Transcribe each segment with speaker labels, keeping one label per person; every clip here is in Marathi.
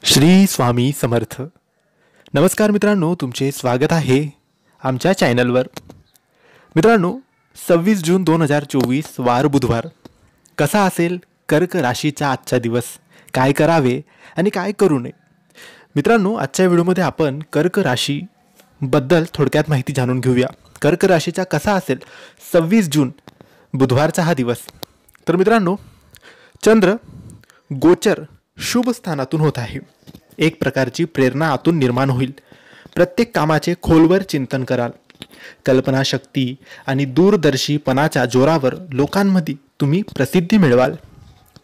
Speaker 1: श्री स्वामी समर्थ. नमस्कार मित्रांनो, तुमचे स्वागत आहे आमच्या चॅनलवर. मित्रांनो, 26 जून 2024 वार बुधवार. कसा असेल कर्क राशीचा आजचा दिवस? काय करावे आणि काय करू नये? मित्रांनो, आजच्या व्हिडिओमध्ये आपण कर्क राशीबद्दल थोडक्यात माहिती जाणून घेऊया. कर्क राशीचा कसा असेल 26 जून बुधवारचा हा दिवस? तर मित्रांनो, चंद्र गोचर शुभ स्थानातून होत आहे. एक प्रकारची प्रेरणा आतून निर्माण होईल. प्रत्येक कामाचे खोलवर चिंतन कराल. कल्पनाशक्ती आणि दूरदर्शीपणाच्या जोरावर लोकांमध्ये तुम्ही प्रसिद्धी मिळवाल.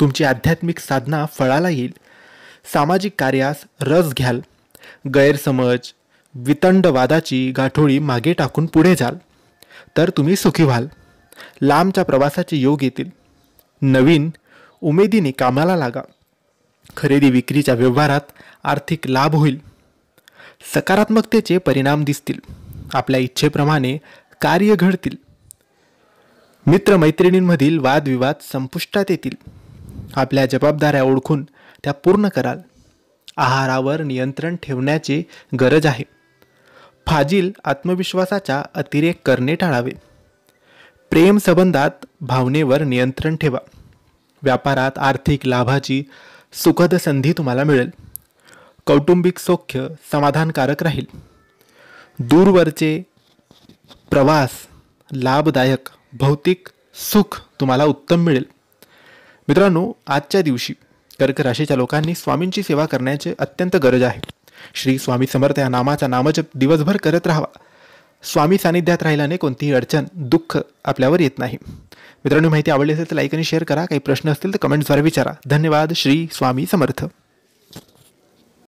Speaker 1: तुमची आध्यात्मिक साधना फळाला येईल. सामाजिक कार्यास रस घ्याल. गैरसमज वितंडवादाची गाठोडी मागे टाकून पुढे जाल तर तुम्ही सुखी व्हाल. लांबच्या प्रवासाचे योग येतील. नवीन उमेदीने कामाला लागा. खरेदी विक्रीच्या व्यवहारात आर्थिक लाभ होईल. सकारात्मकतेचे परिणाम दिसतील. आपल्या इच्छेप्रमाणे कार्य घडतील. मित्रमैत्रिणींमधील वादविवाद संपुष्टात येतील. आपल्या जबाबदाऱ्या ओळखून त्या पूर्ण कराल. आहारावर नियंत्रण ठेवण्याची गरज आहे. फाजील आत्मविश्वासाचा अतिरेक करणे टाळावे. प्रेम संबंधात भावनेवर नियंत्रण ठेवा. व्यापारात आर्थिक लाभाची सुखद संधी तुम्हाला मिळेल. कौटुंबिक सौख्य समाधानकारक राहील. दूरवरचे प्रवास लाभदायक. भौतिक सुख तुम्हाला उत्तम मिळेल. मित्रांनो, आजच्या दिवशी कर्क राशीच्या लोकांनी स्वामींची सेवा करण्याची अत्यंत गरज आहे. श्री स्वामी समर्थ या नामाचा नामजप दिवसभर करत राहावा. स्वामी सानिध्यात राहिल्याने कोणतीही अडचण दुःख आपल्यावर येत नाही. मित्रांनो, माहिती आवडली असेल तर लाईक आणि शेअर करा. काही प्रश्न असतील तर कमेंट्सद्वारे विचारा. धन्यवाद. श्री स्वामी समर्थ.